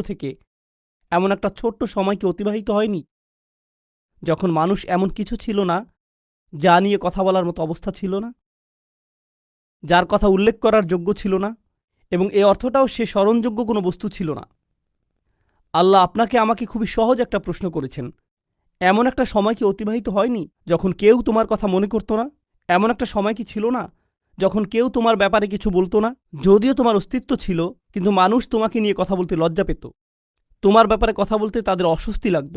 থেকে এমন একটা ছোট্ট সময় কি অতিবাহিত হয়নি যখন মানুষ এমন কিছু ছিল না যা নিয়ে কথা বলার মতো অবস্থা ছিল না, যার কথা উল্লেখ করার যোগ্য ছিল না, এবং এ অর্থটাও সে স্মরণযোগ্য কোনো বস্তু ছিল না। আল্লাহ আপনাকে আমাকে খুবই সহজ একটা প্রশ্ন করেছেন, এমন একটা সময় কি অতিবাহিত হয়নি যখন কেউ তোমার কথা মনে করতো না? এমন একটা সময় কি ছিল না যখন কেউ তোমার ব্যাপারে কিছু বলতো না? যদিও তোমার অস্তিত্ব ছিল, কিন্তু মানুষ তোমাকে নিয়ে কথা বলতে লজ্জা পেত, তোমার ব্যাপারে কথা বলতে তাদের অস্বস্তি লাগত।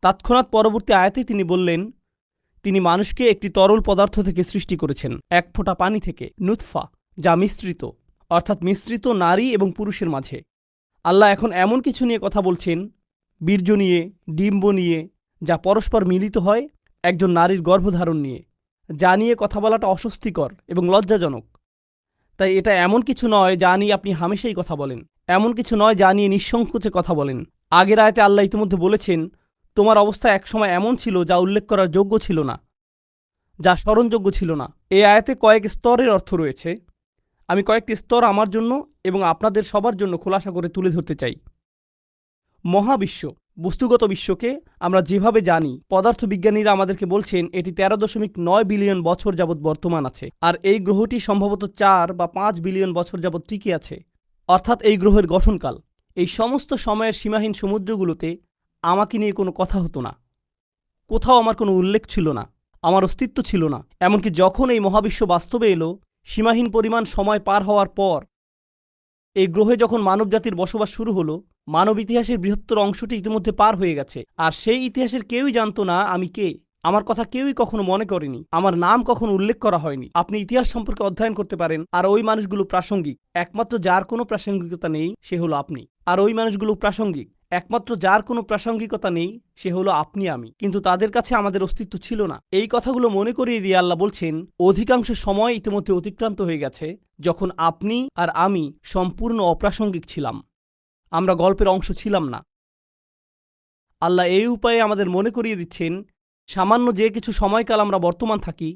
তৎক্ষণাৎ পরবর্তী আয়াতে তিনি বললেন, তিনি মানুষকে একটি তরল পদার্থ থেকে সৃষ্টি করেছেন, এক ফোঁটা পানি থেকে, নুতফা, যা মিশ্রিত, অর্থাৎ মিশ্রিত নারী এবং পুরুষের মাঝে। আল্লাহ এখন এমন কিছু নিয়ে কথা বলছেন, বীর্য নিয়ে, ডিম্ব নিয়ে, যা পরস্পর মিলিত হয় একজন নারীর গর্ভধারণ নিয়ে, যা নিয়ে কথা বলাটা অস্বস্তিকর এবং লজ্জাজনক। তাই এটা এমন কিছু নয় যা নিয়ে আপনি হামেশাই কথা বলেন, এমন কিছু নয় যা নিয়ে নিঃসংকোচে কথা বলেন। আগের আয়াতে আল্লাহ ইতিমধ্যে বলেছেন, তোমার অবস্থা একসময় এমন ছিল যা উল্লেখ করার যোগ্য ছিল না, যা স্মরণযোগ্য ছিল না। এই আয়াতে কয়েক স্তরের অর্থ রয়েছে। আমি কয়েকটি স্তর আমার জন্য এবং আপনাদের সবার জন্য খোলাসা করে তুলে ধরতে চাই। মহাবিশ্ব, বস্তুগত বিশ্বকে আমরা যেভাবে জানি, পদার্থবিজ্ঞানীরা আমাদেরকে বলছেন এটি 13.9 বিলিয়ন বছর যাবৎ বর্তমান আছে, আর এই গ্রহটি সম্ভবত 4 বা 5 বিলিয়ন বছর যাবৎ টিকে আছে, অর্থাৎ এই গ্রহের গঠনকাল। এই সমস্ত সময়ের সীমাহীন সমুদ্রগুলোতে আমাকে নিয়ে কোনো কথা হতো না, কোথাও আমার কোনো উল্লেখ ছিল না, আমার অস্তিত্ব ছিল না। এমনকি যখন এই মহাবিশ্ব বাস্তবে এলো, সীমাহীন পরিমাণ সময় পার হওয়ার পর এই গ্রহে যখন মানবজাতির বসবাস শুরু হলো, মানব ইতিহাসের বৃহত্তর অংশটি ইতিমধ্যে পার হয়ে গেছে, আর সেই ইতিহাসের কেউই জানত না আমি কে। আমার কথা কেউই কখনো মনে করেনি, আমার নাম কখনো উল্লেখ করা হয়নি। আপনি ইতিহাস সম্পর্কে অধ্যয়ন করতে পারেন, আর ওই মানুষগুলো প্রাসঙ্গিক। একমাত্র যার কোনো প্রাসঙ্গিকতা নেই সে হলো আপনি, আর ওই মানুষগুলো প্রাসঙ্গিক। একমাত্র যার কোনো প্রাসঙ্গিকতা নেই সে হলো আপনি, আমি। কিন্তু তাদের কাছে আমাদের অস্তিত্ব ছিল না। এই কথাগুলো মনে করিয়ে দিয়ে আল্লাহ বলছেন, অধিকাংশ সময় ইতিমধ্যে অতিক্রান্ত হয়ে গেছে যখন আপনি আর আমি সম্পূর্ণ অপ্রাসঙ্গিক ছিলাম, আমরা গল্পের অংশ ছিলাম না। আল্লাহ এই উপায়ে আমাদের মনে করিয়ে দিচ্ছেন, সামান্য যে কিছু সময়কাল আমরা বর্তমান থাকি,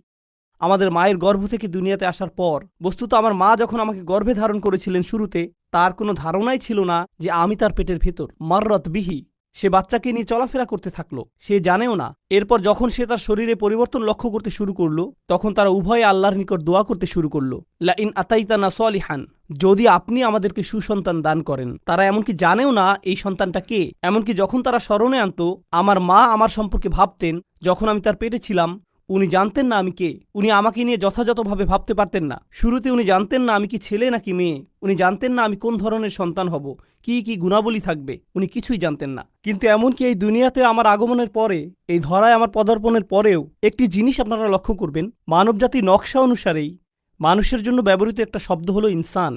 আমাদের মায়ের গর্ভ থেকে দুনিয়াতে আসার পর, বস্তুত আমার মা যখন আমাকে গর্ভে ধারণ করেছিলেন শুরুতে, তার কোনো ধারণাই ছিল না যে আমি তার পেটের ভেতর। মাররত বিহি, সে বাচ্চাকে নিয়ে চলাফেরা করতে থাকলো, সে জানেও না। এরপর যখন সে তার শরীরে পরিবর্তন লক্ষ্য করতে শুরু করলো, তখন তারা উভয়ে আল্লাহর নিকট দোয়া করতে শুরু করলো, লা ইন আতাইতানা সলিহান, যদি আপনি আমাদেরকে সুসন্তান দান করেন। তারা এমনকি জানেও না এই সন্তানটা কে। এমনকি যখন তারা স্মরণে আনতো, আমার মা আমার সম্পর্কে ভাবতেন যখন আমি তার পেটে ছিলাম, উনি জানতেন না আমি কে। উনি আমাকে নিয়ে যথাযথভাবে ভাবতে পারতেন না। শুরুতে উনি জানতেন না আমি কি ছেলে নাকি মেয়ে, উনি জানতেন না আমি কোন ধরনের সন্তান হব, কি কি গুণাবলী থাকবে, উনি কিছুই জানতেন না। কিন্তু এমনকি এই দুনিয়াতে আমার আগমনের পরে, এই ধরায় আমার পদার্পণের পরেও একটি জিনিস আপনারা লক্ষ্য করবেন, মানবজাতির নকশা অনুসারেই মানুষের জন্য ব্যবহৃত একটা শব্দ হলো ইনসান,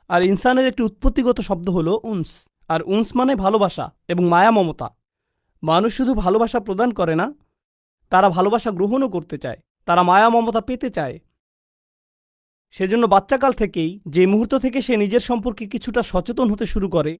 আর ইনসানের একটি উৎপত্তিগত শব্দ হলো উনস, আর উনস মানে ভালোবাসা এবং মায়া মমতা। মানুষ শুধু ভালোবাসা প্রদান করে না, তারা ভালোবাসা গ্রহণও করতে চায়, তারা মায়া মমতা পেতে চায়। সেজন্য বাচ্চাকাল থেকেই, যে মুহূর্ত থেকে সে নিজের সম্পর্কে কিছুটা সচেতন হতে শুরু করে,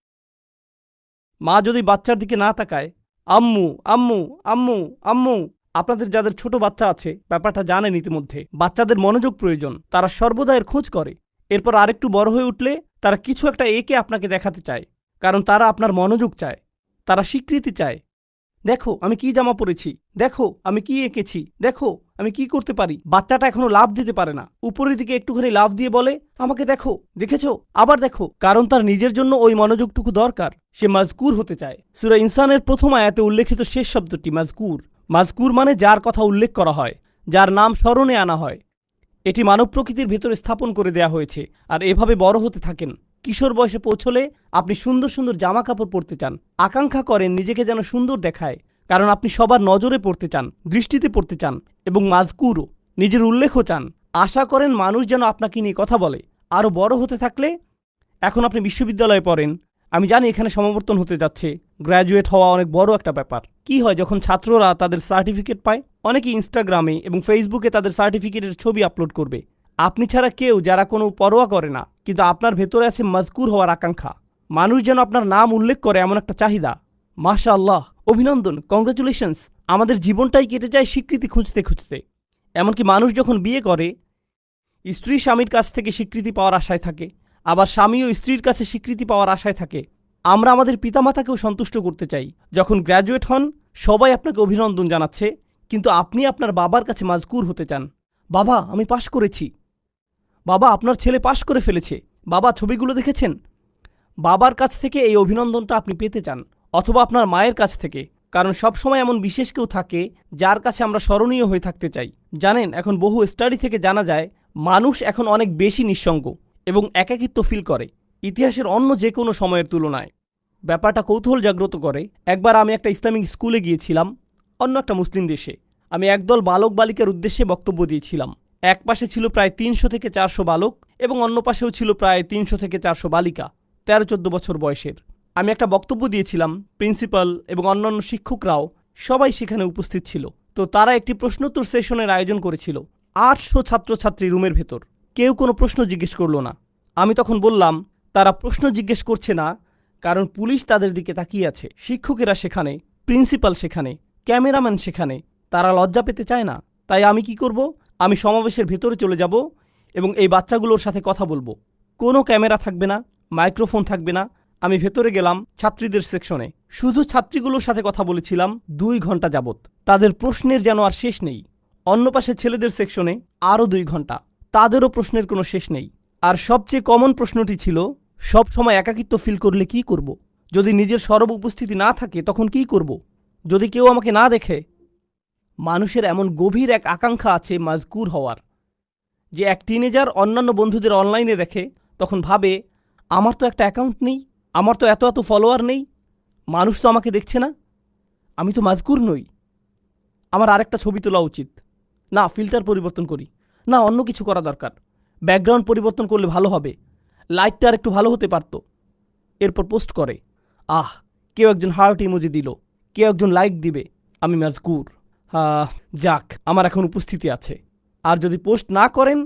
মা যদি বাচ্চার দিকে না তাকায়, আম্মু আম্মু আম্মু আম্মু, আপনাদের যাদের ছোট বাচ্চা আছে ব্যাপারটা জানেন ইতিমধ্যে, বাচ্চাদের মনোযোগ প্রয়োজন, তারা সর্বদা এর খোঁজ করে। এরপর আরেকটু বড় হয়ে উঠলে তারা কিছু একটা এঁকে আপনাকে দেখাতে চায়, কারণ তারা আপনার মনোযোগ চায়, তারা স্বীকৃতি চায়। দেখো আমি কি জামা পরেছি, দেখো আমি কি এঁকেছি, দেখো আমি কি করতে পারি। বাচ্চাটা এখনো লাভ দিতে পারে না, উপরের দিকে একটুখানি লাভ দিয়ে বলে, আমাকে দেখো, দেখেছো, আবার দেখো, কারণ তার নিজের জন্য ওই মনোযোগটুকু দরকার। সে মাজকুর হতে চায়। সূরা ইনসানের প্রথম আয়াতে উল্লেখিত শেষ শব্দটি মাজকুর। মাজকুর মানে যার কথা উল্লেখ করা হয়, যার নাম স্মরণে আনা হয়। এটি মানব প্রকৃতির ভেতরে স্থাপন করে দেয়া হয়েছে, আর এভাবে বড় হতে থাকেন। কিশোর বয়সে পৌঁছলে আপনি সুন্দর সুন্দর জামা কাপড় পরতে চান, আকাঙ্ক্ষা করেন নিজেকে যেন সুন্দর দেখায়, কারণ আপনি সবার নজরে পড়তে চান, দৃষ্টিতে পড়তে চান, এবং মাজকুরও, নিজের উল্লেখও চান। আশা করেন মানুষ যেন আপনাকে নিয়ে কথা বলে। আরও বড় হতে থাকলে, এখন আপনি বিশ্ববিদ্যালয়ে পড়েন, আমি জানি এখানে সমাবর্তন হতে যাচ্ছে, গ্র্যাজুয়েট হওয়া অনেক বড় একটা ব্যাপার। কি হয় যখন ছাত্ররা তাদের সার্টিফিকেট পায়? অনেকে ইনস্টাগ্রামে এবং ফেসবুকে তাদের সার্টিফিকেটের ছবি আপলোড করবে, আপনি ছাড়া কেউ, যারা কোনো পরোয়া করে না। কিন্তু আপনার ভেতরে আছে মাজকুর হওয়ার আকাঙ্ক্ষা, মানুষ যেন আপনার নাম উল্লেখ করে এমন একটা চাহিদা। মাশাআল্লাহ, অভিনন্দন, কংগ্রেচুলেশনস। আমাদের জীবনটাই কেটে যায় স্বীকৃতি খুঁজতে খুঁজতে। এমনকি মানুষ যখন বিয়ে করে, স্ত্রী স্বামীর কাছ থেকে স্বীকৃতি পাওয়ার আশায় থাকে, আবার স্বামীও স্ত্রীর কাছে স্বীকৃতি পাওয়ার আশায় থাকে। আমরা আমাদের পিতামাতাকেও সন্তুষ্ট করতে চাই। যখন গ্র্যাজুয়েট হন সবাই আপনাকে অভিনন্দন জানাচ্ছে, কিন্তু আপনি আপনার বাবার কাছে মাজকুর হতে চান। বাবা, আমি পাশ করেছি। বাবা, আপনার ছেলে পাশ করে ফেলেছে। বাবা, ছবিগুলো দেখেছেন? বাবার কাছ থেকে এই অভিনন্দনটা আপনি পেতে চান, অথবা আপনার মায়ের কাছ থেকে, কারণ সবসময় এমন বিশেষ কেউ থাকে যার কাছে আমরা স্মরণীয় হয়ে থাকতে চাই। জানেন, এখন বহু স্টাডি থেকে জানা যায় মানুষ এখন অনেক বেশি নিঃসঙ্গ এবং একাকিত্ব ফিল করে ইতিহাসের অন্য যে কোনো সময়ের তুলনায়। ব্যাপারটা কৌতূহল জাগ্রত করে। একবার আমি একটা ইসলামিক স্কুলে গিয়েছিলাম, অন্য একটা মুসলিম দেশে। আমি একদল বালক বালিকার উদ্দেশ্যে বক্তব্য দিয়েছিলাম। এক পাশে ছিল প্রায় 300 থেকে 400 বালক এবং অন্য পাশেও ছিল প্রায় 300 থেকে 400 বালিকা 13-14 বছর বয়সের। আমি একটা বক্তব্য দিয়েছিলাম, প্রিন্সিপাল এবং অন্যান্য শিক্ষকরাও সবাই সেখানে উপস্থিত ছিল। তো তারা একটি প্রশ্নোত্তর সেশনের আয়োজন করেছিল। 800 ছাত্রছাত্রী রুমের ভেতর, কেউ কোনো প্রশ্ন জিজ্ঞেস করল না। আমি তখন বললাম, তারা প্রশ্ন জিজ্ঞেস করছে না কারণ পুলিশ তাদের দিকে তাকিয়ে আছে, শিক্ষকেরা সেখানে, প্রিন্সিপাল সেখানে, ক্যামেরাম্যান সেখানে। তারা লজ্জা পেতে চায় না। তাই আমি কি করব? আমি সমাবেশের ভেতরে চলে যাব এবং এই বাচ্চাগুলোর সাথে কথা বলবো। কোনো ক্যামেরা থাকবে না, মাইক্রোফোন থাকবে না। আমি ভেতরে গেলাম ছাত্রীদের সেকশনে, শুধু ছাত্রীগুলোর সাথে কথা বলেছিলাম 2 ঘন্টা যাবত। তাদের প্রশ্নের যেন আর শেষ নেই। অন্য পাশে ছেলেদের সেকশনে আরও 2 ঘন্টা, তাদেরও প্রশ্নের কোনো শেষ নেই। আর সবচেয়ে কমন প্রশ্নটি ছিল, সব সময় একাকিত্ব ফিল করলে কি করব? যদি নিজের সরব উপস্থিতি না থাকে তখন কি করব? যদি কেউ আমাকে না দেখে? মানুষের এমন গভীর এক আকাঙ্ক্ষা আছে মাজকুর হওয়ার, যে এক টিনেজার অন্যান্য বন্ধুদের অনলাইনে দেখে, তখন ভাবে, আমার তো একটা অ্যাকাউন্ট নেই, আমার তো এত এত ফলোয়ার নেই, মানুষ তো আমাকে দেখছে না, আমি তো মাজকুর নই, আমার আরেকটা ছবি তোলা উচিত, না ফিল্টার পরিবর্তন করি, না অন্য কিছু করা দরকার, ব্যাকগ্রাউন্ড পরিবর্তন করলে ভালো হবে, লাইটটা আর একটু ভালো হতে পারত। এরপর পোস্ট করে, কেউ একজন হার্ট ইমোজি দিল, কেউ একজন লাইক দিবে, আমি মাজকুর। যাক, আমার এখন উপস্থিতি আছে। আর যদি পোস্ট না করেন,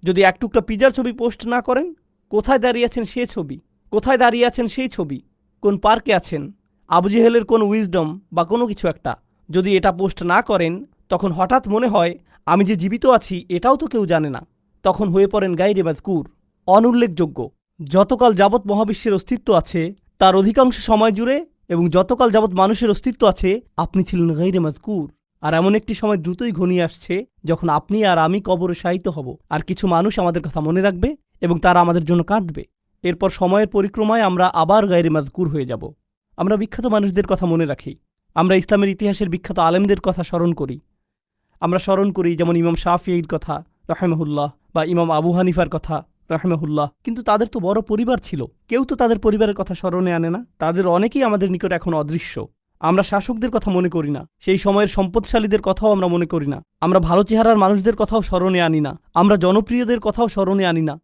যদি এক টুকরা পিজার ছবি পোস্ট না করেন, কোথায় দাঁড়িয়ে আছেন সে ছবি, কোথায় দাঁড়িয়ে আছেন সেই ছবি, কোন পার্কে আছেন, আবু জেহেলের কোন উইজডম বা কোনো কিছু একটা, যদি এটা পোস্ট না করেন, তখন হঠাৎ মনে হয় আমি যে জীবিত আছি এটাও তো কেউ জানে না। তখন হয়ে পড়েন গায়রে মাজকুর, অনুল্লেখযোগ্য। যতকাল যাবৎ মহাবিশ্বের অস্তিত্ব আছে তার অধিকাংশ সময় জুড়ে এবং যতকাল যাবৎ মানুষের অস্তিত্ব আছে আপনি ছিলেন গায়রে মাজকুর। আর এমন একটি সময় দ্রুতই ঘনিয়ে আসছে যখন আপনি আর আমি কবরে শায়িত হব, আর কিছু মানুষ আমাদের কথা মনে রাখবে এবং তারা আমাদের জন্য কাঁদবে। এরপর সময়ের পরিক্রমায় আমরা আবার গায়রে মাজকুর হয়ে যাব। আমরা বিখ্যাত মানুষদের কথা মনে রাখি, আমরা ইসলামের ইতিহাসের বিখ্যাত আলেমদের কথা স্মরণ করি। আমরা স্মরণ করি যেমন ইমাম শাফিঈর কথা রাহিমাহুল্লাহ বা ইমাম আবু হানিফার কথা রাহিমাহুল্লাহ, কিন্তু তাদের তো বড় পরিবার ছিল, কেউ তো তাদের পরিবারের কথা স্মরণে আনে না। তাদের অনেকেই আমাদের নিকট এখন অদৃশ্য। আমরা শাসকদের কথা মনে করি না, সেই সময়ের সম্পদশালীদের কথাও আমরা মনে করি না, আমরা ভালো চেহারার মানুষদের কথাও স্মরণে আনি না, আমরা জনপ্রিয়দের কথাও স্মরণে আনি না।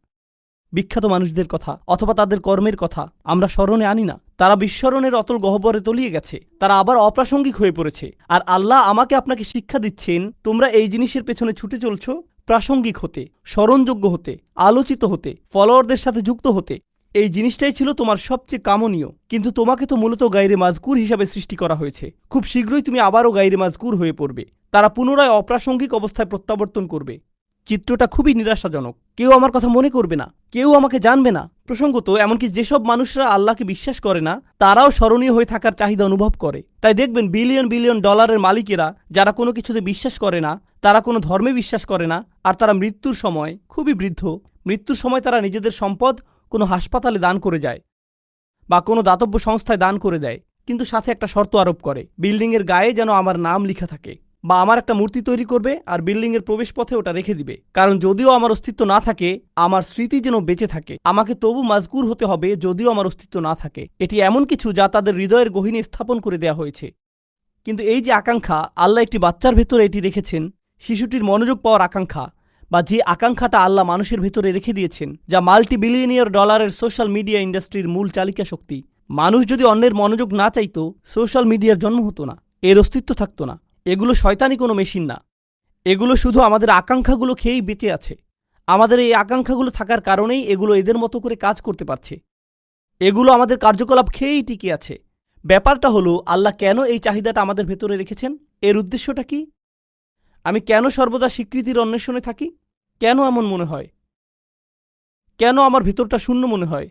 বিখ্যাত মানুষদের কথা অথবা তাদের কর্মের কথা আমরা স্মরণে আনি না। তারা বিস্মরণের অতল গহ্বরে তলিয়ে গেছে, তারা আবার অপ্রাসঙ্গিক হয়ে পড়েছে। আর আল্লাহ আমাকে আপনাকে শিক্ষা দিচ্ছেন, তোমরা এই জিনিসের পেছনে ছুটে চলছ প্রাসঙ্গিক হতে, স্মরণযোগ্য হতে, আলোচিত হতে, ফলোয়ারদের সাথে যুক্ত হতে। এই জিনিসটাই ছিল তোমার সবচেয়ে কামনীয়, কিন্তু তোমাকে তো মূলত গায়রে মাজকুর হিসাবে সৃষ্টি করা হয়েছে। খুব শীঘ্রই তুমি আবারও গায়রে মাজকুর হয়ে পড়বে। তারা পুনরায় অপ্রাসঙ্গিক অবস্থায় প্রত্যাবর্তন করবে। চিত্রটা খুবই নিরাশাজনক। কেউ আমার কথা মনে করবে না, কেউ আমাকে জানবে না। প্রসঙ্গত এমনকি যেসব মানুষরা আল্লাহকে বিশ্বাস করে না তারাও স্মরণীয় হয়ে থাকার চাহিদা অনুভব করে। তাই দেখবেন বিলিয়ন বিলিয়ন ডলারের মালিকেরা যারা কোনো কিছুতে বিশ্বাস করে না, তারা কোনো ধর্মে বিশ্বাস করে না, আর তারা মৃত্যুর সময় খুবই বৃদ্ধ, মৃত্যুর সময় তারা নিজেদের সম্পদ কোনো হাসপাতালে দান করে যায় বা কোনো দাতব্য সংস্থায় দান করে দেয়, কিন্তু সাথে একটা শর্ত আরোপ করে, বিল্ডিংয়ের গায়ে যেন আমার নাম লেখা থাকে, বা আমার একটা মূর্তি তৈরি করবে আর বিল্ডিংয়ের প্রবেশপথে ওটা রেখে দিবে। কারণ যদিও আমার অস্তিত্ব না থাকে, আমার স্মৃতি যেন বেঁচে থাকে। আমাকে তবু মাজকুর হতে হবে যদিও আমার অস্তিত্ব না থাকে। এটি এমন কিছু যা তাদের হৃদয়ের গহীনে স্থাপন করে দেয়া হয়েছে। কিন্তু এই যে আকাঙ্ক্ষা, আল্লাহ একটি বাচ্চার ভেতরে এটি রেখেছেন, শিশুটির মনোযোগ পাওয়ার আকাঙ্ক্ষা, বা যে আকাঙ্ক্ষাটা আল্লাহ মানুষের ভেতরে রেখে দিয়েছেন, যা মাল্টি বিলিয়নিয়ার ডলারের সোশ্যাল মিডিয়া ইন্ডাস্ট্রির মূল চালিকা শক্তি। মানুষ যদি অন্যের মনোযোগ না চাইতো, সোশ্যাল মিডিয়ার জন্ম হতো না, এর অস্তিত্ব থাকতো না। এগুলো শয়তানি কোনো মেশিন না, এগুলো শুধু আমাদের আকাঙ্ক্ষাগুলো খেয়েই বেঁচে আছে। আমাদের এই আকাঙ্ক্ষাগুলো থাকার কারণেই এগুলো এদের মতো করে কাজ করতে পারছে। এগুলো আমাদের কার্যকলাপ খেয়েই টিকে আছে। ব্যাপারটা হলো, আল্লাহ কেন এই চাহিদাটা আমাদের ভেতরে রেখেছেন? এর উদ্দেশ্যটা কি? আমি কেন সর্বদা স্বীকৃতির অন্বেষণে থাকি? কেন এমন মনে হয়? কেন আমার ভেতরটা শূন্য মনে হয়?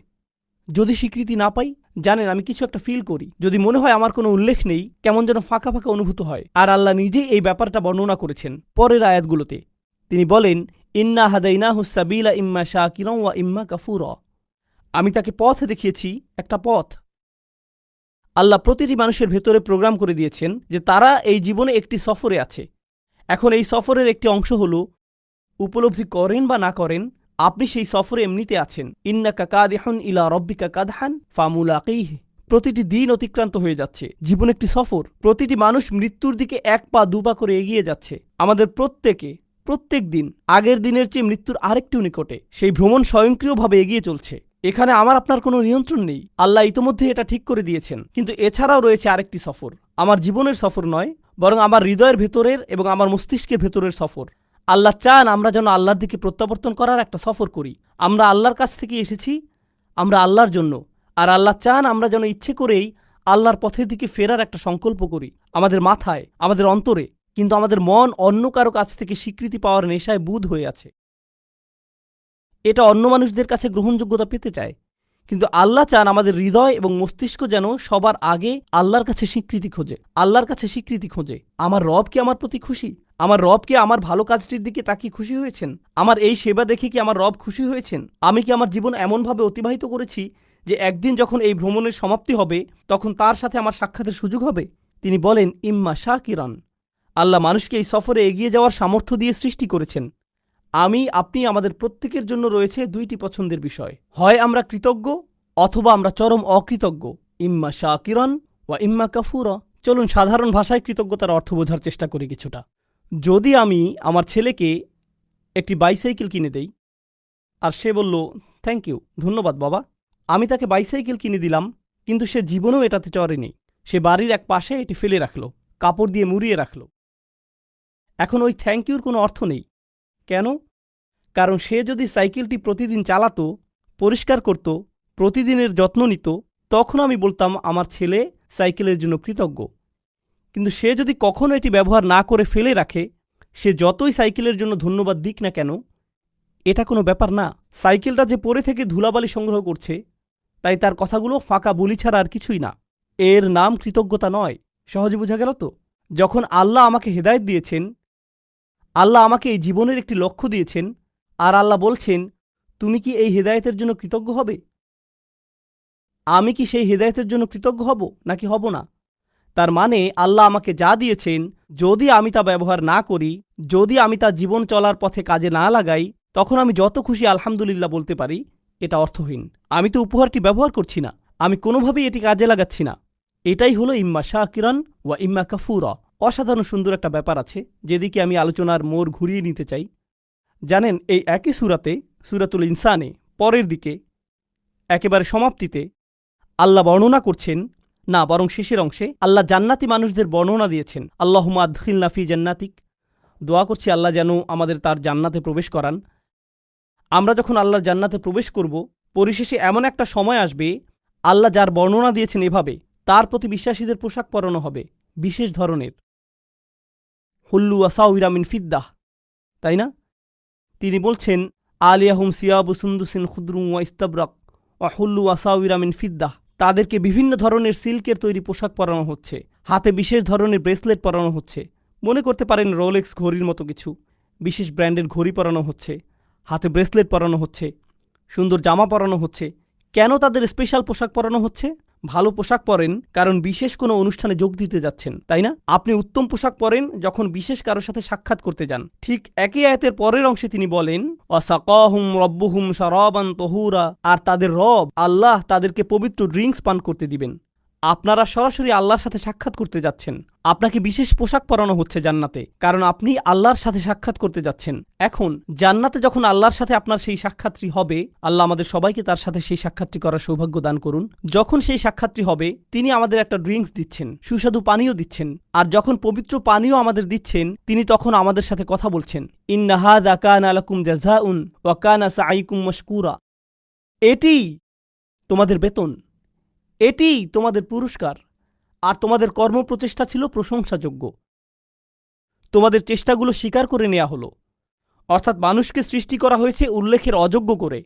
যদি স্বীকৃতি না পাই, জানেন, আমি কিছু একটা ফিল করি, যদি মনে হয় আমার কোনো উল্লেখ নেই, কেমন যেন ফাঁকা ফাঁকা অনুভূত হয়। আর আল্লাহ নিজেই এই ব্যাপারটা বর্ণনা করেছেন পরের আয়াতগুলোতে। তিনি বলেন, ইন্না হাদাইনাহু সাবিলা ইম্মা শাকিরান ওয়া ইম্মা কাফুরা। আমি তাকে পথ দেখিয়েছি, একটা পথ। আল্লাহ প্রতিটি মানুষের ভেতরে প্রোগ্রাম করে দিয়েছেন যে তারা এই জীবনে একটি সফরে আছে। এখন এই সফরের একটি অংশ হল, উপলব্ধি করেন বা না করেন, আপনি সেই সফরে এমনিতে আছেন। ইন্নাকা কাদিহুন ইলা রব্বিকা কাদহান ফামুলাকিহি। প্রতিটি দিন অতিক্রান্ত হয়ে যাচ্ছে, জীবন একটি সফর। প্রতিটি মানুষ মৃত্যুর দিকে 1 পা 2 পা করে এগিয়ে যাচ্ছে। আমাদের প্রত্যেক দিন আগের দিনের চেয়ে মৃত্যুর আরেকটু নিকটে। সেই ভ্রমণ স্বয়ংক্রিয়ভাবে এগিয়ে চলছে। এখানে আমার আপনার কোনো নিয়ন্ত্রণ নেই। আল্লাহ ইতোমধ্যে এটা ঠিক করে দিয়েছেন। কিন্তু এছাড়াও রয়েছে আরেকটি সফর, আমার জীবনের সফর নয়, বরং আমার হৃদয়ের ভেতরের এবং আমার মস্তিষ্কের ভেতরের সফর। আল্লাহ চান আমরা যেন আল্লাহর দিকে প্রত্যাবর্তন করার একটা সফর করি। আমরা আল্লাহর কাছ থেকে এসেছি, আমরা আল্লাহর জন্য। আর আল্লাহ চান আমরা যেন ইচ্ছে করেই আল্লাহর পথের দিকে ফেরার একটা সংকল্প করি, আমাদের মাথায়, আমাদের অন্তরে। কিন্তু আমাদের মন অন্য কারো কাছ থেকে স্বীকৃতি পাওয়ার নেশায় বুঁদ হয়ে আছে। এটা অন্য মানুষদের কাছে গ্রহণযোগ্যতা পেতে চায়। কিন্তু আল্লাহ চান আমাদের হৃদয় এবং মস্তিষ্ক যেন সবার আগে আল্লাহর কাছে স্বীকৃতি খোঁজে, আল্লাহর কাছে স্বীকৃতি খোঁজে। আমার রব কি আমার প্রতি খুশি? আমার রব কি আমার ভালো কাজটির দিকে তাকিয়ে খুশি হয়েছেন? আমার এই সেবা দেখে কি আমার রব খুশি হয়েছেন? আমি কি আমার জীবন এমনভাবে অতিবাহিত করেছি যে একদিন যখন এই ভ্রমণের সমাপ্তি হবে, তখন তার সাথে আমার সাক্ষাতের সুযোগ হবে? তিনি বলেন, ইম্মা শাকিরান। আল্লাহ মানুষকে এই সফরে এগিয়ে যাওয়ার সামর্থ্য দিয়ে সৃষ্টি করেছেন। আপনি আমাদের প্রত্যেকের জন্য রয়েছে 2টি পছন্দের বিষয়। হয় আমরা কৃতজ্ঞ, অথবা আমরা চরম অকৃতজ্ঞ। ইম্মা শাকিরান ওয়া ইম্মা কাফুরা। চলুন সাধারণ ভাষায় কৃতজ্ঞতার অর্থ বোঝার চেষ্টা করি কিছুটা। যদি আমি আমার ছেলেকে একটি বাইসাইকেল কিনে দেই, আর সে বলল, থ্যাংক ইউ, ধন্যবাদ বাবা। আমি তাকে বাইসাইকেল কিনে দিলাম, কিন্তু সে জীবনেও এটাতে চড়েনি। সে বাড়ির এক পাশে এটি ফেলে রাখল, কাপড় দিয়ে মুড়িয়ে রাখল। এখন ওই থ্যাংক ইউর কোনো অর্থ নেই। কেন? কারণ সে যদি সাইকেলটি প্রতিদিন চালাতো, পরিষ্কার করত, প্রতিদিনের যত্ন নিত, তখন আমি বলতাম আমার ছেলে সাইকেলের জন্য কৃতজ্ঞ। কিন্তু সে যদি কখনো এটি ব্যবহার না করে ফেলে রাখে, সে যতই সাইকেলের জন্য ধন্যবাদ দিক না কেন, এটা কোনো ব্যাপার না। সাইকেলটা যে পড়ে থেকে ধুলাবালি সংগ্রহ করছে, তাই তার কথাগুলো ফাঁকা বুলি ছাড়া আর কিছুই না। এর নাম কৃতজ্ঞতা নয়। সহজে বোঝা গেল তো? যখন আল্লাহ আমাকে হেদায়েত দিয়েছেন, আল্লাহ আমাকে এই জীবনের একটি লক্ষ্য দিয়েছেন, আর আল্লাহ বলছেন, তুমি কি এই হেদায়েতের জন্য কৃতজ্ঞ হবে? আমি কি সেই হেদায়েতের জন্য কৃতজ্ঞ হব নাকি হব না? তার মানে আল্লাহ আমাকে যা দিয়েছেন, যদি আমি তা ব্যবহার না করি, যদি আমি তা জীবন চলার পথে কাজে না লাগাই, তখন আমি যত খুশি আলহামদুলিল্লাহ বলতে পারি, এটা অর্থহীন। আমি তো উপহারটি ব্যবহার করছি না, আমি কোনোভাবেই এটি কাজে লাগাচ্ছি না। এটাই হলো ইম্মা শাকিরান ওয়া ইম্মা কাফুরা। অসাধারণ সুন্দর একটা ব্যাপার আছে, যেদিকে আমি আলোচনার মোড় ঘুরিয়ে নিতে চাই। জানেন, এই একই সূরাতে, সূরাতুল ইনসানে পরের দিকে একেবারে সমাপ্তিতে আল্লাহ বর্ণনা করছেন, না বরং শেষের অংশে আল্লাহ জান্নাতি মানুষদের বর্ণনা দিয়েছেন। আল্লাহুম্মা আদখিলনা ফি জান্নাতিক। দোয়া করছি আল্লাহ যেন আমাদের তার জান্নাতে প্রবেশ করান। আমরা যখন আল্লাহর জান্নাতে প্রবেশ করব, পরিশেষে এমন একটা সময় আসবে, আল্লাহ যার বর্ণনা দিয়েছেন এভাবে, তার প্রতি বিশ্বাসীদের পোশাক পরানো হবে বিশেষ ধরনের, হুল্লু আসাউইরা মিন ফিদ্দাহ, তাই না? তিনি বলছেন, আলিয়াহুম সিয়াবু সুন্দুসিন খুদরুম ওয়া ইস্তাবরাক ওয়া হুল্লু আসাউইরা মিন ফিদ্দাহ। তাদেরকে বিভিন্ন ধরনের সিল্কের তৈরি পোশাক পরানো হচ্ছে, হাতে বিশেষ ধরনের ব্রেসলেট পরানো হচ্ছে। মনে করতে পারেন রোলেক্স ঘড়ির মতো কিছু। বিশেষ ব্র্যান্ডের ঘড়ি পরানো হচ্ছে, হাতে ব্রেসলেট পরানো হচ্ছে, সুন্দর জামা পরানো হচ্ছে। কেন তাদের স্পেশাল পোশাক পরানো হচ্ছে? ভালো পোশাক পরেন কারণ বিশেষ কোনো অনুষ্ঠানে যোগ দিতে যাচ্ছেন, তাই না? আপনি উত্তম পোশাক পরেন যখন বিশেষ কারোর সাথে সাক্ষাৎ করতে যান। ঠিক একই আয়াতের পরের অংশে তিনি বলেন, ওয়াসাকাহুম রব্বুহুম শারাবান তাহুরা। আর তাদের রব আল্লাহ তাদেরকে পবিত্র ড্রিঙ্কস পান করতে দিবেন। আপনারা সরাসরি আল্লাহর সাথে সাক্ষাৎ করতে যাচ্ছেন। আপনাকে বিশেষ পোশাক পরানো হচ্ছে জান্নাতে, কারণ আপনি আল্লাহর সাথে সাক্ষাৎ করতে যাচ্ছেন। এখন জান্নাতে যখন আল্লাহর সাথে আপনার সেই সাক্ষাৎটি হবে, আল্লাহ আমাদের সবাইকে তার সাথে সেই সাক্ষাৎটি করার সৌভাগ্য দান করুন। যখন সেই সাক্ষাৎটি হবে, তিনি আমাদের একটা ড্রিঙ্কস দিচ্ছেন, সুস্বাদু পানীয় দিচ্ছেন। আর যখন পবিত্র পানীয় আমাদের দিচ্ছেন, তিনি তখন আমাদের সাথে কথা বলছেন, ইন্না হাযা কানা লাকুম জাযাউন ওয়া কানা সাঈকুম মাশকুরা। এটি তোমাদের বেতন, এটি তোমাদের পুরস্কার, আর তোমাদের কর্মপ্রচেষ্টা ছিল প্রশংসাযোগ্য। তোমাদের চেষ্টাগুলো স্বীকার করে নেওয়া হলো। অর্থাৎ মানুষকে সৃষ্টি করা হয়েছে উল্লেখের অযোগ্য করে।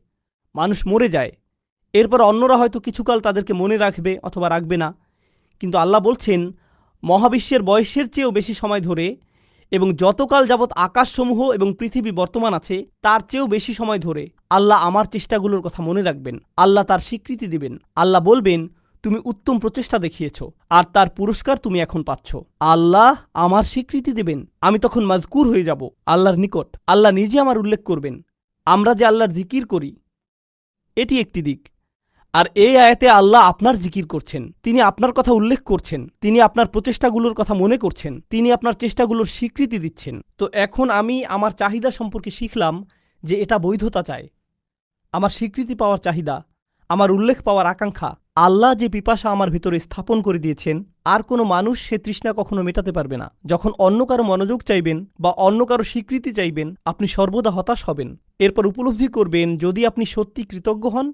মানুষ মরে যায়, এরপর অন্যরা হয়তো কিছুকাল তাদেরকে মনে রাখবে অথবা রাখবে না, কিন্তু আল্লাহ বলছেন মহাবিশ্বের বয়সের চেয়েও বেশি সময় ধরে এবং যতকাল যাবৎ আকাশসমূহ এবং পৃথিবী বর্তমান আছে তার চেয়েও বেশি সময় ধরে আল্লাহ আমার চেষ্টাগুলোর কথা মনে রাখবেন। আল্লাহ তার স্বীকৃতি দিবেন। আল্লাহ বলবেন তুমি উত্তম প্রচেষ্টা দেখিয়েছ আর তার পুরস্কার তুমি এখন পাচ্ছ। আল্লাহ আমার স্বীকৃতি দেবেন, আমি তখন মাজকুর হয়ে যাব আল্লাহর নিকট। আল্লাহ নিজে আমার উল্লেখ করবেন। আমরা যে আল্লাহর জিকির করি এটি একটি দিক, আর এই আয়াতে আল্লাহ আপনার জিকির করছেন, তিনি আপনার কথা উল্লেখ করছেন, তিনি আপনার প্রচেষ্টাগুলোর কথা মনে করছেন, তিনি আপনার চেষ্টাগুলোর স্বীকৃতি দিচ্ছেন। তো এখন আমি আমার চাহিদা সম্পর্কে শিখলাম যে এটা বৈধতা চায়, আমার স্বীকৃতি পাওয়ার চাহিদা, আমার উল্লেখ পাওয়ার আকাঙ্ক্ষা। আল্লাহ যে পিপাসা আমার ভিতরে স্থাপন করে দিয়েছেন, আর কোনো মানুষ সে তৃষ্ণা কখনো মেটাতে পারবে না। যখন অন্য কারো মনোযোগ চাইবেন বা অন্য কারো স্বীকৃতি চাইবেন, আপনি সর্বদা হতাশ হবেন। এরপর উপলব্ধি করবেন যদি আপনি সত্যি কৃতজ্ঞ হন,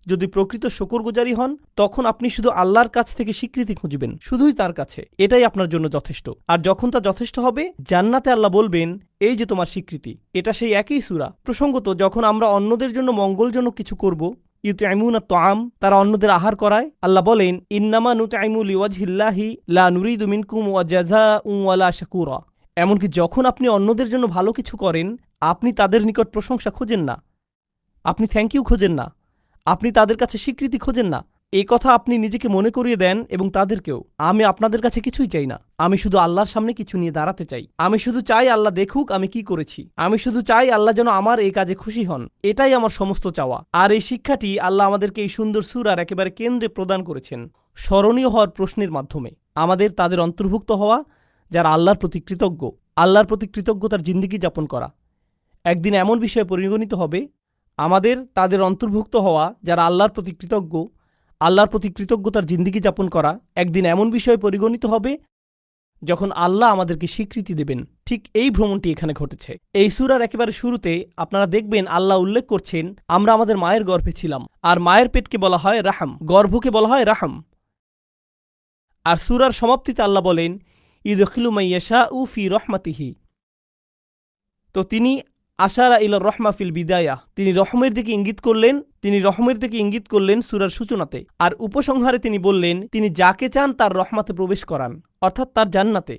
যদি প্রকৃত শুকরগুজারি হন, তখন আপনি শুধু আল্লাহর কাছ থেকে স্বীকৃতি খুঁজবেন, শুধুই তার কাছে। এটাই আপনার জন্য যথেষ্ট। আর যখন তা যথেষ্ট হবে, জান্নাতে আল্লাহ বলবেন এই যে তোমার স্বীকৃতি। এটা সেই একই সূরা। প্রসঙ্গত, যখন আমরা অন্যদের জন্য মঙ্গলজনক কিছু করব, ইউতঈমুনা তাআম, তারা অন্যদের আহার করায়, আল্লাহ বলেন ইন্নামা নুতঈমু লিওয়াজহিল্লাহি লা নুরিদু মিনকুম জাযাআন ওয়ালা শাকুরা। এমনকি যখন আপনি অন্যদের জন্য ভালো কিছু করেন, আপনি তাদের নিকট প্রশংসা খোঁজেন না, আপনি থ্যাংক ইউ খোঁজেন না, আপনি তাদের কাছে স্বীকৃতি খোঁজেন না। এই কথা আপনি নিজেকে মনে করিয়ে দেন এবং তাদেরকেও। আমি আপনাদের কাছে কিছুই চাই না, আমি শুধু আল্লাহর সামনে কিছু নিয়ে দাঁড়াতে চাই। আমি শুধু চাই আল্লাহ দেখুক আমি কি করেছি। আমি শুধু চাই আল্লাহ যেন আমার এই কাজে খুশি হন। এটাই আমার সমস্ত চাওয়া। আর এই শিক্ষাটি আল্লাহ আমাদেরকে এই সুন্দর সূরার একেবারে কেন্দ্রে প্রদান করেছেন, স্মরণীয় হওয়ার প্রশ্নের মাধ্যমে। আমাদের তাদের অন্তর্ভুক্ত হওয়া যারা আল্লাহর প্রতি কৃতজ্ঞ, আল্লাহর প্রতি কৃতজ্ঞতার জিন্দেগি যাপন করা। একদিন এমন বিষয়ে পরিগণিত হবে, আমাদের তাদের অন্তর্ভুক্ত হওয়া যারা আল্লাহর প্রতি কৃতজ্ঞ, আল্লাহর প্রতি কৃতজ্ঞতার জিন্দেগি যাপন করা একদিন এমন বিষয়ে পরিগণিত হবে যখন আল্লাহ আমাদেরকে স্বীকৃতি দেবেন। ঠিক এই ভ্রমণটি এখানে ঘটেছে। এই সূরার একেবারে শুরুতে আপনারা দেখবেন আল্লাহ উল্লেখ করছেন আমরা আমাদের মায়ের গর্ভে ছিলাম, আর মায়ের পেটকে বলা হয় রাহাম, গর্ভকে বলা হয় রাহাম। আর সূরার সমাপ্তিতে আল্লাহ বলেন ইউদখিলু মাইয়াশাউ ফি রাহমাতিহি। তো তিনি আশারা ইলা রহমা ফিল বিদায়া, তিনি রহমের দিকে ইঙ্গিত করলেন সূরার সূচনাতে। আর উপসংহারে তিনি বললেন তিনি যাকে চান তার রহমাতে প্রবেশ করান, অর্থাৎ তার জান্নাতে।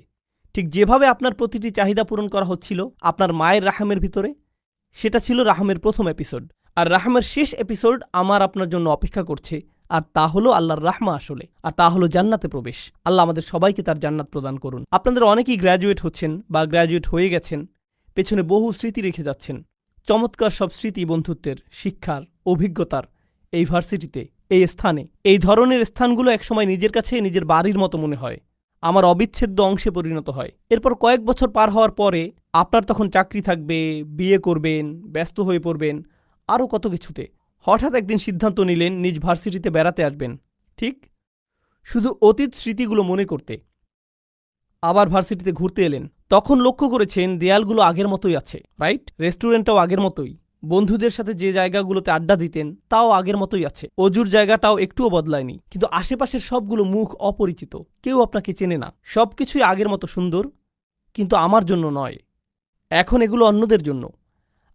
ঠিক যেভাবে আপনার প্রতিটি চাহিদা পূরণ করা হচ্ছিল আপনার মায়ের রাহমের ভিতরে, সেটা ছিল রাহমের প্রথম এপিসোড। আর রাহমের শেষ এপিসোড আমার আপনার জন্য অপেক্ষা করছে, আর তা হলো আল্লাহর রাহমা আসলে, আর তা হলো জান্নাতে প্রবেশ। আল্লাহ আমাদের সবাইকে তার জান্নাত প্রদান করুন। আপনাদের অনেকেই গ্র্যাজুয়েট হচ্ছেন বা গ্র্যাজুয়েট হয়ে গেছেন, পেছনে বহু স্মৃতি রেখে যাচ্ছেন, চমৎকার সব স্মৃতি, বন্ধুত্বের, শিক্ষার, অভিজ্ঞতার। এই ভার্সিটিতে, এই স্থানে, এই ধরনের স্থানগুলো একসময় নিজের কাছে নিজের বাড়ির মতো মনে হয়, আমার অবিচ্ছেদ্য অংশে পরিণত হয়। এরপর কয়েক বছর পার হওয়ার পরে আপনার তখন চাকরি থাকবে, বিয়ে করবেন, ব্যস্ত হয়ে পড়বেন, আরও কত কিছুতে। হঠাৎ একদিন সিদ্ধান্ত নিলেন নিজ ভার্সিটিতে বেড়াতে আসবেন, ঠিক শুধু অতীত স্মৃতিগুলো মনে করতে। আবার ভার্সিটিতে ঘুরতে এলেন, তখন লক্ষ্য করেছেন দেয়ালগুলো আগের মতোই আছে, রাইট? রেস্টুরেন্টটাও আগের মতোই, বন্ধুদের সাথে যে জায়গাগুলোতে আড্ডা দিতেন তাও আগের মতোই আছে, অজুর জায়গাটাও একটুও বদলায়নি। কিন্তু আশেপাশের সবগুলো মুখ অপরিচিত, কেউ আপনাকে চেনে না। সবকিছুই আগের মতো সুন্দর, কিন্তু আমার জন্য নয়, এখন এগুলো অন্যদের জন্য।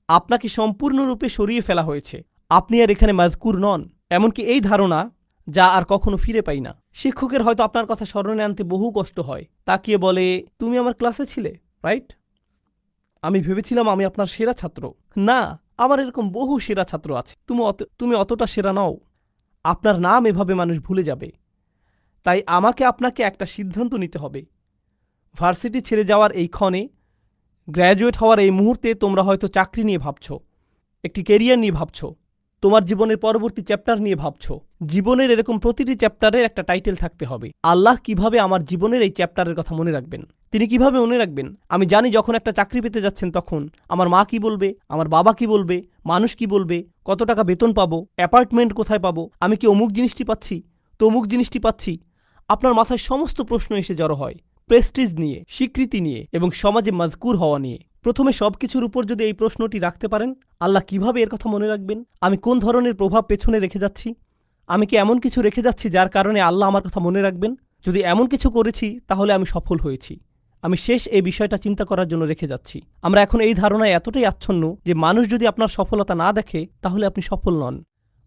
আপনাকে সম্পূর্ণরূপে সরিয়ে ফেলা হয়েছে, আপনি আর এখানে মাজকুর নন। এমনকি এই ধারণা যা আর কখনো ফিরে পাই না। শিক্ষকের হয়তো আপনার কথা স্মরণে আনতে বহু কষ্ট হয়, তাকিয়ে বলে তুমি আমার ক্লাসে ছিলে, রাইট? আমি ভেবেছিলাম আমি আপনার সেরা ছাত্র। না, আমার এরকম বহু সেরা ছাত্র আছে, তুমি অতটা সেরা নও। আপনার নাম এভাবে মানুষ ভুলে যাবে। তাই আমাকে আপনাকে একটা সিদ্ধান্ত নিতে হবে। ভার্সিটি ছেড়ে যাওয়ার এই ক্ষণে, গ্র্যাজুয়েট হওয়ার এই মুহূর্তে তোমরা হয়তো চাকরি নিয়ে ভাবছ, একটি ক্যারিয়ার নিয়ে ভাবছ, তোমার জীবনের পরবর্তী চ্যাপ্টার নিয়ে ভাবছ। জীবনের এরকম প্রতিটি চ্যাপ্টারের একটা টাইটেল থাকতে হবে। আল্লাহ কিভাবে আমার জীবনের এই চ্যাপ্টারের কথা মনে রাখবেন? তিনি কিভাবে মনে রাখবেন? আমি জানি যখন একটা চাকরি পেতে যাচ্ছেন তখন আমার মা কি বলবে, আমার বাবা কি বলবে, মানুষ কি বলবে, কত টাকা বেতন পাবো, অ্যাপার্টমেন্ট কোথায় পাবো, আমি কি অমুক জিনিসটি পাচ্ছি, তমুক জিনিসটি পাচ্ছি। আপনার মাথায় সমস্ত প্রশ্ন এসে জড়ো হয়, প্রেস্টিজ নিয়ে, স্বীকৃতি নিয়ে এবং সমাজে মাজকুর হওয়া নিয়ে। প্রথমে সবকিছুর উপর যদি এই প্রশ্নটি রাখতে পারেন, আল্লাহ কিভাবে এর কথা মনে রাখবেন? আমি কোন ধরনের প্রভাব পেছনে রেখে যাচ্ছি? আমি কি এমন কিছু রেখে যাচ্ছি যার কারণে আল্লাহ আমার কথা মনে রাখবেন? যদি এমন কিছু করেছি তাহলে আমি সফল হয়েছি। আমি শেষ এই বিষয়টা চিন্তা করার জন্য রেখে যাচ্ছি। আমরা এখন এই ধারণায় এতটাই আচ্ছন্ন যে মানুষ যদি আপনার সফলতা না দেখে তাহলে আপনি সফল নন।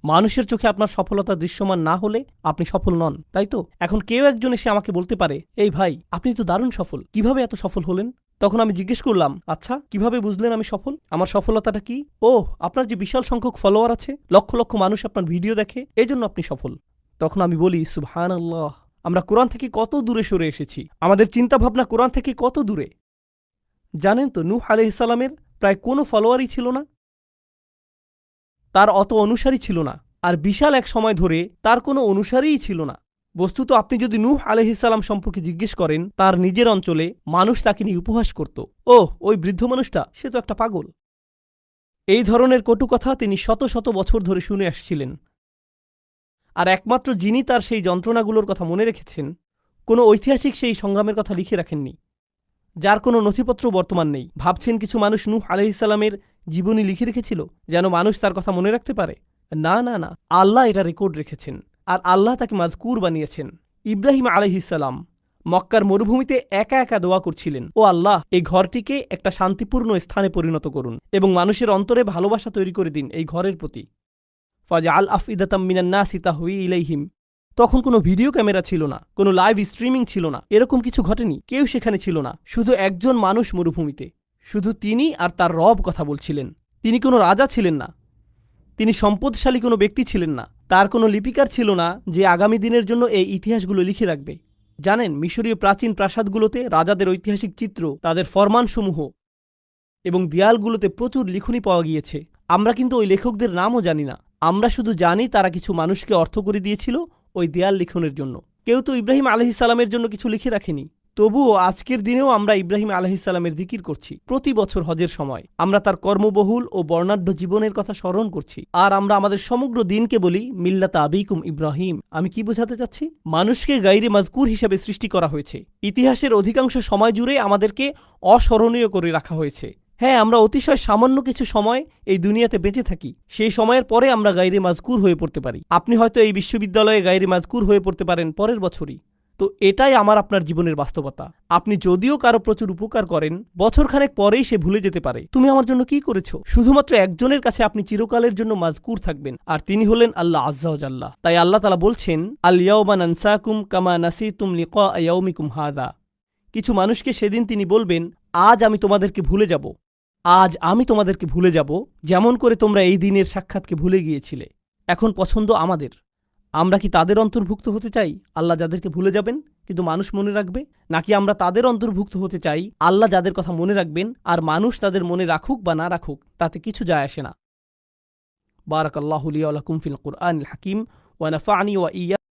মানুষের চোখে আপনার সফলতা দৃশ্যমান না হলে আপনি সফল নন, তাই তো? এখন কেউ একজন এসে আমাকে বলতে পারে, এই ভাই আপনি তো দারুণ সফল, কিভাবে এত সফল হলেন? তখন আমি জিজ্ঞেস করলাম, আচ্ছা কিভাবে বুঝলেন আমি সফল? আমার সফলতাটা কি? ওহ, আপনার যে বিশাল সংখ্যক ফলোয়ার আছে, লক্ষ লক্ষ মানুষ আপনার ভিডিও দেখে, এজন্য আপনি সফল। তখন আমি বলি, সুবহানাল্লাহ, আমরা কোরআন থেকে কত দূরে সরে এসেছি, আমাদের চিন্তাভাবনা কোরআন থেকে কত দূরে। জানেন তো, নূহ আলাইহিস সালামের প্রায় কোনো ফলোয়ারই ছিল না, তার অত অনুসারী ছিল না, আর বিশাল এক সময় ধরে তার কোনো অনুসারীই ছিল না। বস্তুত আপনি যদি নূহ আলাইহিস সালাম সম্পর্কে জিজ্ঞেস করেন, তার নিজের অঞ্চলে মানুষ তাকে নিয়ে উপহাস করত, ওহ ওই বৃদ্ধ মানুষটা, সে তো একটা পাগল। এই ধরনের কটু কথা তিনি শত শত বছর ধরে শুনে আসছিলেন। আর একমাত্র যিনি তার সেই যন্ত্রণাগুলোর কথা মনে রেখেছেন, কোনো ঐতিহাসিক সেই সংগ্রামের কথা লিখে রাখেননি, যার কোনো নথিপত্র বর্তমান নেই। ভাবছেন কিছু মানুষ নূহ আলাইহিস সালামের জীবনী লিখে রেখেছিল যেন মানুষ তার কথা মনে রাখতে পারে? না না না, আল্লাহ এটা রেকর্ড রেখেছেন, আর আল্লাহ তাকে মাযকুর বানিয়েছেন। ইব্রাহিম আলাইহিস সালাম মক্কার মরুভূমিতে একা একা দোয়া করছিলেন, ও আল্লাহ, এই ঘরটিকে একটা শান্তিপূর্ণ স্থানে পরিণত করুন এবং মানুষের অন্তরে ভালোবাসা তৈরি করে দিন এই ঘরের প্রতি। ফাজআল আফইদাতাম মিনান নাসি তাহওয়ি ইলাইহিম। তখন কোনো ভিডিও ক্যামেরা ছিল না, কোনো লাইভ স্ট্রিমিং ছিল না, এরকম কিছু ঘটেনি, কেউ সেখানে ছিল না, শুধু একজন মানুষ মরুভূমিতে, শুধু তিনি আর তার রব কথা বলছিলেন। তিনি কোনো রাজা ছিলেন না, তিনি সম্পদশালী কোনো ব্যক্তি ছিলেন না, তার কোনো লিপিকার ছিল না যে আগামী দিনের জন্য এই ইতিহাসগুলো লিখে রাখবে। জানেন, মিশরীয় প্রাচীন প্রাসাদগুলোতে রাজাদের ঐতিহাসিক চিত্র, তাদের ফরমানসমূহ এবং দেয়ালগুলোতে প্রচুর লিখনি পাওয়া গিয়েছে। আমরা কিন্তু ওই লেখকদের নামও জানি না, আমরা শুধু জানি তারা কিছু মানুষকে অর্থ করে দিয়েছিল ওই দেয়াল লিখনের জন্য। কেউ তো ইব্রাহিম আলাইহিস সালামের জন্য কিছু লিখে রাখেনি। তবুও আজকের দিনেও আমরা ইব্রাহিম আলাইহিস সালামের জিকির করছি। প্রতি বছর হজের সময় আমরা তার কর্মবহুল ও বর্ণাঢ্য জীবনের কথা স্মরণ করছি, আর আমরা আমাদের সমগ্র দিনকে বলি মিল্লাতা আবিকুম ইব্রাহিম। আমি কি বোঝাতে চাচ্ছি? মানুষকে গায়রে মাজকুর হিসেবে সৃষ্টি করা হয়েছে। ইতিহাসের অধিকাংশ সময় জুড়ে আমাদেরকে অস্মরণীয় করে রাখা হয়েছে। হ্যাঁ, আমরা অতিশয় সামান্য কিছু সময় এই দুনিয়াতে বেঁচে থাকি, সেই সময়ের পরে আমরা গায়রে মাজকুর হয়ে পড়তে পারি। আপনি হয়তো এই বিশ্ববিদ্যালয়ে গায়রে মাজকুর হয়ে পড়তে পারেন পরের বছরই। তো এটাই আমার আপনার জীবনের বাস্তবতা। আপনি যদিও কারো প্রচুর উপকার করেন, বছরখানেক পরেই সে ভুলে যেতে পারে তুমি আমার জন্য কি করেছো। শুধুমাত্র একজনের কাছে আপনি চিরকালের জন্য মাজকুর থাকবেন, আর তিনি হলেন আল্লাহ আজ্জা ওয়া জাল্লা। তাই আল্লাহ তাআলা বলছেন, আল ইয়াউমা নানসাকুম কামা নাসিতুম লিকা ইয়াউমিকুম হাযা। কিছু মানুষকে সেদিন তিনি বলবেন, আজ আমি তোমাদেরকে ভুলে যাব, আজ আমি তোমাদেরকে ভুলে যাব, যেমন করে তোমরা এই দিনের সাক্ষাৎকে ভুলে গিয়েছিলে। এখন পছন্দ আমাদের, আমরা কি তাদের অন্তর্ভুক্ত হতে চাই আল্লাহ যাদেরকে ভুলে যাবেন কিন্তু মানুষ মনে রাখবে, নাকি আমরা তাদের অন্তর্ভুক্ত হতে চাই আল্লাহ যাদের কথা মনে রাখবেন আর মানুষ তাদের মনে রাখুক বা না রাখুক তাতে কিছু যায় আসে না। বারাকাল্লাহু লি ওয়া লাকুম ফিল কুরআনিল হাকিম ওয়া নাফা'নি ওয়া ইয়্যাকুম